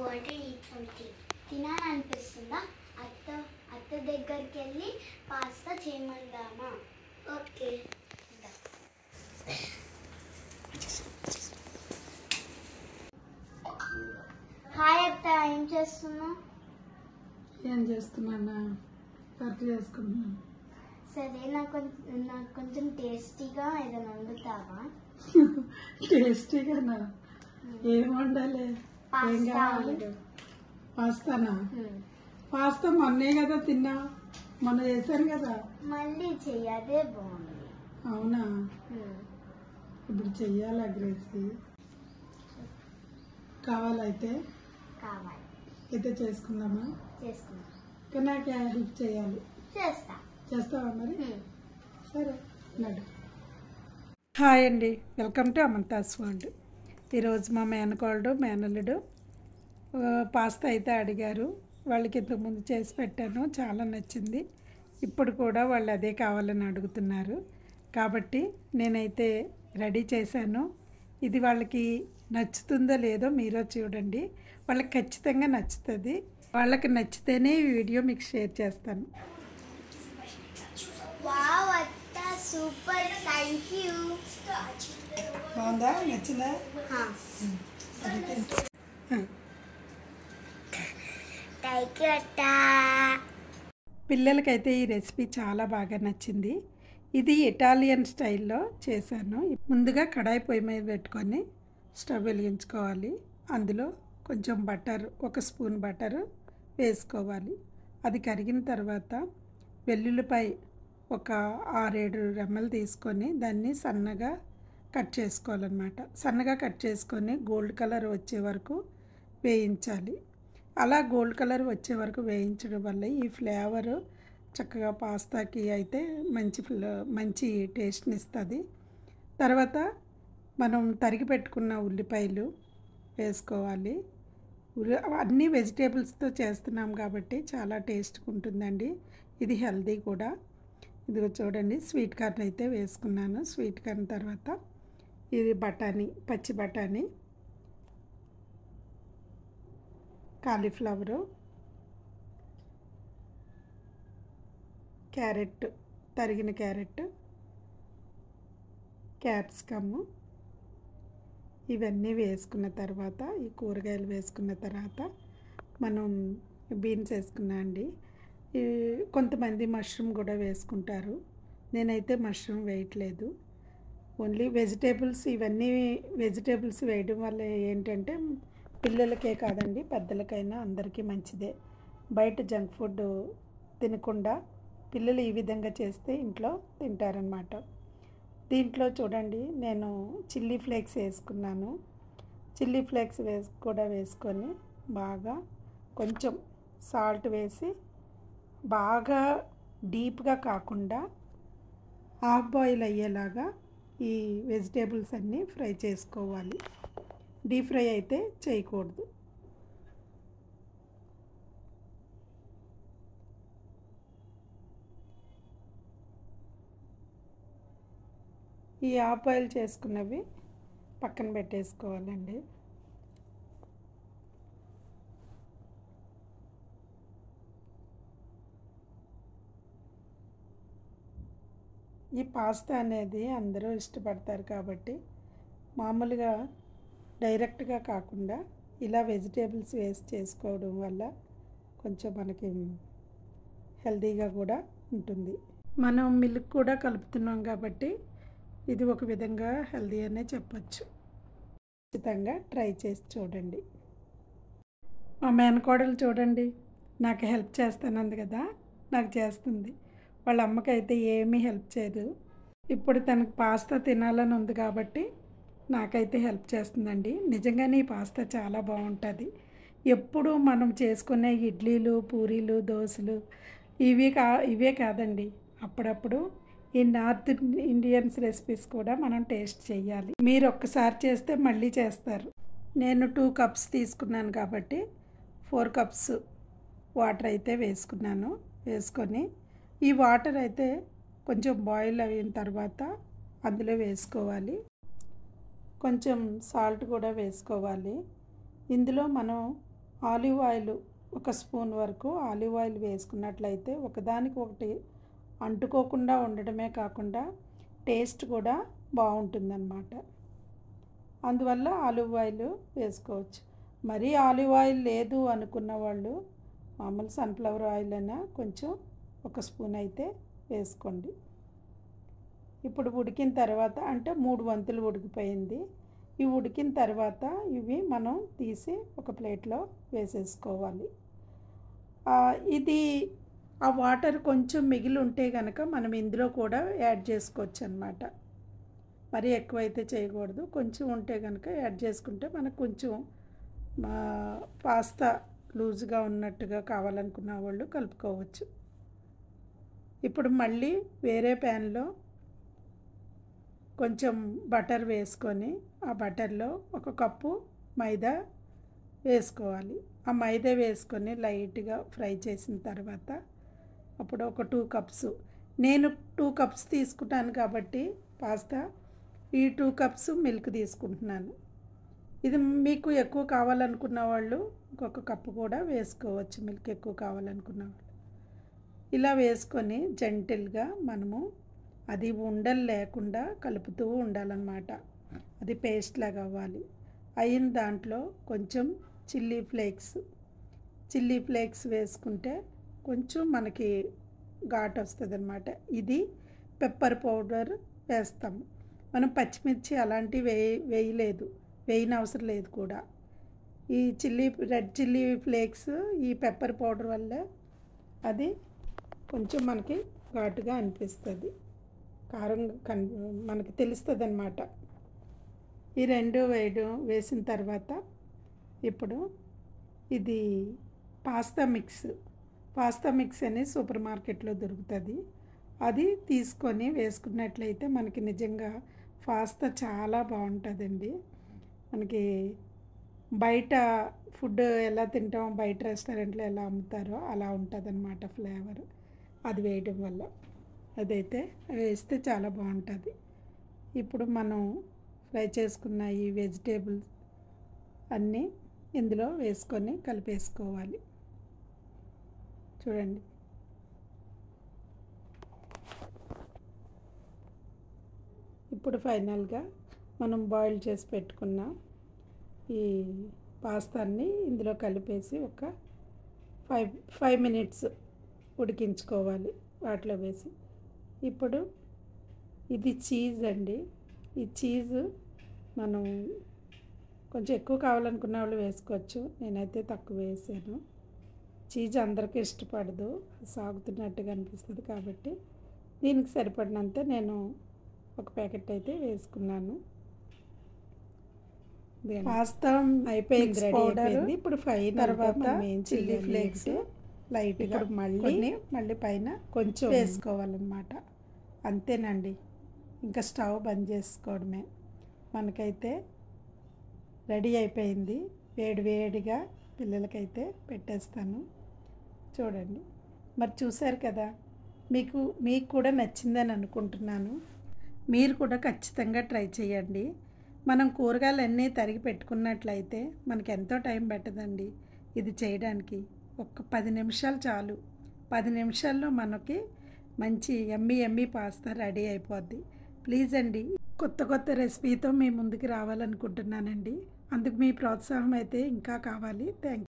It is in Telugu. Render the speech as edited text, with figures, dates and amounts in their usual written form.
want to eat something. తినాలనిపిస్తుందా? అత్త దగ్గరికి వెళ్ళి పాస్తా చేయమందామా? ఓకే. హాయ్ అత్త, ఏం చేస్తున్నావు? ఏం చేస్తున్నా? కరెక్ట్ చేసుకుంటున్నాను. సరే, నాకు కొంచెం టేస్టీగా ఏదైనా వండుతావా? టేస్టీగా ఏం వండాలి? ఏం కావాలి? పాస్తానా? పాస్తా మొన్నే కదా తిన్నా, మొన్న చేశాను కదా. మళ్ళీ చెయ్యదే బాగుంది. అవునా? ఇప్పుడు చెయ్యాలి. గ్రేసీ కావాలైతే కావాలి అయితే చేసుకుందామా? చేసుకుందాం. కానీ నాకు హెల్ప్ చేయాలి. చేస్తావా మరి? సరే నడు. హాయ్ అండి, వెల్కమ్ టు అమంతాస్ వరల్డ్. ఈరోజు మా మేనకోడడు మేనల్లుడు పాస్తా అయితే అడిగారు. వాళ్ళకి ఇంతకుముందు చేసి పెట్టాను, చాలా నచ్చింది. ఇప్పుడు కూడా వాళ్ళు అదే కావాలని అడుగుతున్నారు. కాబట్టి నేనైతే రెడీ చేశాను. ఇది వాళ్ళకి నచ్చుతుందో లేదో మీరో చూడండి. వాళ్ళకి ఖచ్చితంగా నచ్చుతుంది. వాళ్ళకి నచ్చితేనే ఈ వీడియో మీకు షేర్ చేస్తాను. వావ్ అత్త, సూపర్, థ్యాంక్ యూ. బాగుందా? నచ్చిందా? థ్యాంక్ యూ అత్త. పిల్లలకైతే ఈ రెసిపీ చాలా బాగా నచ్చింది. ఇది ఇటాలియన్ స్టైల్లో చేశాను. ముందుగా కడాయి పొయ్యి మీద పెట్టుకొని స్టవ్ వెలిగించుకోవాలి. అందులో కొంచెం బటర్, 1 స్పూన్ బటర్ వేసుకోవాలి. అది కరిగిన తర్వాత వెల్లుల్లిపాయ ఒక 6-7 రెమ్మలు తీసుకొని దాన్ని సన్నగా కట్ చేసుకోవాలన్నమాట. సన్నగా కట్ చేసుకొని గోల్డ్ కలర్ వచ్చే వరకు వేయించాలి. అలా గోల్డ్ కలర్ వచ్చే వరకు వేయించడం వల్ల ఈ ఫ్లేవరు చక్కగా పాస్తాకి అయితే మంచి టేస్ట్ని ఇస్తుంది. తర్వాత మనం తరిగి పెట్టుకున్న ఉల్లిపాయలు వేసుకోవాలి. అన్ని వెజిటేబుల్స్తో చేస్తున్నాం కాబట్టి చాలా టేస్ట్గా ఉంటుందండి. ఇది హెల్దీ కూడా. ఇదిగో చూడండి, స్వీట్ కార్న్ అయితే వేసుకున్నాను. స్వీట్ కార్న్ తర్వాత ఇది బఠానీ, పచ్చి బఠానీ, కాలీఫ్లవరు, క్యారెట్, తరిగిన క్యారెట్, క్యాప్సికము, ఇవన్నీ వేసుకున్న తర్వాత, ఈ కూరగాయలు వేసుకున్న తర్వాత మనం బీన్స్ వేసుకున్నా అండి. కొంతమంది మష్రూమ్ కూడా వేసుకుంటారు. నేనైతే మష్రూమ్ వేయట్లేదు. ఓన్లీ వెజిటేబుల్స్, ఇవన్నీ వెజిటేబుల్స్ వేయడం వల్ల ఏంటంటే పిల్లలకే కాదండి, పెద్దలకైనా అందరికీ మంచిదే. బయట జంక్ ఫుడ్ తినకుండా పిల్లలు ఈ విధంగా చేస్తే ఇంట్లో తింటారనమాట. దీంట్లో చూడండి, నేను చిల్లీ ఫ్లేక్స్ వేసుకున్నాను. చిల్లీ ఫ్లేక్స్ కూడా వేసుకొని బాగా కొంచెం సాల్ట్ వేసి బాగా డీప్గా కాకుండా హాఫ్ బాయిల్ అయ్యేలాగా ఈ వెజిటేబుల్స్ అన్నీ ఫ్రై చేసుకోవాలి. డీప్ ఫ్రై అయితే చేయకూడదు. ఈ హాఫ్ బాయిల్ చేసుకున్నవి పక్కన పెట్టేసుకోవాలండి. ఈ పాస్తా అనేది అందరూ ఇష్టపడతారు కాబట్టి మామూలుగా డైరెక్ట్గా కాకుండా ఇలా వెజిటేబుల్స్ వేస్ట్ చేసుకోవడం వల్ల కొంచెం మనకి హెల్తీగా కూడా ఉంటుంది. మనం మిల్క్ కూడా కలుపుతున్నాం కాబట్టి ఇది ఒక విధంగా హెల్తీ అనే చెప్పచ్చు. ఖచ్చితంగా ట్రై చేసి చూడండి. మా మేనకోడలు చూడండి, నాకు హెల్ప్ చేస్తానంది కదా, నాకు చేస్తుంది. వాళ్ళ అమ్మకైతే ఏమీ హెల్ప్ చేయదు. ఇప్పుడు తనకు పాస్తా తినాలని ఉంది కాబట్టి నాకైతే హెల్ప్ చేస్తుందండి. నిజంగానే ఈ పాస్తా చాలా బాగుంటుంది. ఎప్పుడు మనం చేసుకునే ఇడ్లీలు, పూరీలు, దోశలు ఇవే కాదండి, అప్పుడప్పుడు ఈ నార్త్ ఇండియన్స్ రెసిపీస్ కూడా మనం టేస్ట్ చేయాలి. మీరు ఒక్కసారి చేస్తే మళ్ళీ చేస్తారు. నేను 2 కప్స్ తీసుకున్నాను కాబట్టి 4 కప్స్ వాటర్ అయితే వేసుకున్నాను. వేసుకొని ఈ వాటర్ అయితే కొంచెం బాయిల్ అయిన తర్వాత అందులో వేసుకోవాలి. కొంచెం సాల్ట్ కూడా వేసుకోవాలి. ఇందులో మనం ఆలివ్ ఆయిల్ 1 స్పూన్ వరకు ఆలివ్ ఆయిల్ వేసుకున్నట్లయితే ఒకదానికి ఒకటి అంటుకోకుండా ఉండడమే కాకుండా టేస్ట్ కూడా బాగుంటుందన్నమాట. అందువల్ల ఆలివ్ ఆయిల్ వేసుకోవచ్చు. మరీ ఆలివ్ ఆయిల్ లేదు అనుకున్న వాళ్ళు మామూలు సన్ఫ్లవర్ ఆయిల్ అయినా కొంచెం 1 స్పూన్ అయితే వేసుకోండి. ఇప్పుడు ఉడికిన తర్వాత అంటే 3 వంతులు ఉడికిపోయింది. ఈ ఉడికిన తర్వాత ఇవి మనం తీసి ఒక ప్లేట్లో వేసేసుకోవాలి. ఇది ఆ వాటర్ కొంచెం మిగిలి ఉంటే కనుక మనం ఇందులో కూడా యాడ్ చేసుకోవచ్చు అన్నమాట. మరీ ఎక్కువైతే చేయకూడదు. కొంచెం ఉంటే కనుక యాడ్ చేసుకుంటే మనకు కొంచెం పాస్తా లూజ్గా ఉన్నట్టుగా కావాలనుకున్న వాళ్ళు కలుపుకోవచ్చు. ఇప్పుడు మళ్ళీ వేరే ప్యాన్లో కొంచెం బటర్ వేసుకొని ఆ బటర్లో 1 కప్పు మైదా వేసుకోవాలి. ఆ మైదా వేసుకొని లైట్గా ఫ్రై చేసిన తర్వాత అప్పుడు ఒక 2 కప్స్, నేను 2 కప్స్ తీసుకుంటాను కాబట్టి పాస్తా ఈ 2 కప్స్ మిల్క్ తీసుకుంటున్నాను. ఇది మీకు ఎక్కువ కావాలనుకున్న వాళ్ళు ఇంకొక కప్పు కూడా వేసుకోవచ్చు, మిల్క్ ఎక్కువ కావాలనుకున్న వాళ్ళు. ఇలా వేసుకొని జెంటిల్గా మనము అది ఉండలు లేకుండా కలుపుతూ ఉండాలన్నమాట. అది పేస్ట్ లాగా అవ్వాలి. అయిన దాంట్లో కొంచెం చిల్లీ ఫ్లేక్స్ వేసుకుంటే కొంచెం మనకి ఘాటు వస్తుంది అన్నమాట. ఇది పెప్పర్ పౌడర్ వేస్తాము. మనం పచ్చిమిర్చి అలాంటివి వేయని అవసరం లేదు కూడా. ఈ రెడ్ చిల్లీ ఫ్లేక్స్ ఈ పెప్పర్ పౌడర్ వల్ల అది కొంచెం మనకి ఘాటుగా అనిపిస్తుంది, కారం మనకి తెలుస్తుంది అన్నమాట. ఈ 2 వేసిన తర్వాత ఇప్పుడు ఇది పాస్తా మిక్స్ అని సూపర్ మార్కెట్లో దొరుకుతుంది. అది తీసుకొని వేసుకున్నట్లయితే మనకి నిజంగా పాస్తా చాలా బాగుంటుందండి. మనకి బయట ఫుడ్ ఎలా తింటామో, బయట రెస్టారెంట్లో ఎలా అమ్ముతారో అలా ఉంటుందన్నమాట ఫ్లేవర్. అది వేయడం వల్ల అదైతే వేస్తే చాలా బాగుంటుంది. ఇప్పుడు మనం ఫ్రై చేసుకున్న ఈ వెజిటేబుల్స్ అన్నీ ఇందులో వేసుకొని కలిపేసుకోవాలి. చూడండి, ఇప్పుడు ఫైనల్గా మనం బాయిల్ చేసి పెట్టుకున్న ఈ పాస్తాని ఇందులో కలిపేసి ఒక 5 మినిట్స్ ఉడికించుకోవాలి వాటిలో వేసి. ఇప్పుడు ఇది చీజ్ అండి. ఈ చీజ్ మనం కొంచెం ఎక్కువ కావాలనుకున్న వాళ్ళు వేసుకోవచ్చు. నేనైతే తక్కువ వేసాను. చీజ్ అందరికీ ఇష్టపడదు, సాగుతున్నట్టుగా అనిపిస్తుంది కాబట్టి దీనికి సరిపడినంత నేను ఒక ప్యాకెట్ అయితే వేసుకున్నాను. పాస్తా అయిపోయింది, రెడీ అయిపోయింది. ఇప్పుడు తర్వాత చిల్లీ ఫ్లేక్స్ లైట్గా మళ్ళీ పైన కొంచెం వేసుకోవాలన్నమాట. అంతేనండి, ఇంకా స్టవ్ బంద్ చేసుకోవడమే. మనకైతే రెడీ అయిపోయింది. వేడిగా పిల్లలకైతే పెట్టేస్తాను. చూడండి, మరి చూశారు కదా, మీకు కూడా నచ్చిందని అనుకుంటున్నాను. మీరు కూడా ఖచ్చితంగా ట్రై చేయండి. మనం కూరగాయలన్నీ తరిగి పెట్టుకున్నట్లయితే మనకి ఎంతో టైం పట్టదండి ఇది చేయడానికి. ఒక్క 10 నిమిషాలు చాలు. 10 నిమిషాల్లో మనకి మంచి యమ్మీ పాస్తా రెడీ అయిపోద్ది. ప్లీజ్ అండి, కొత్త రెసిపీతో మీ ముందుకు రావాలనుకుంటున్నానండి. అందుకు మీ ప్రోత్సాహం అయితే ఇంకా కావాలి. Thank you.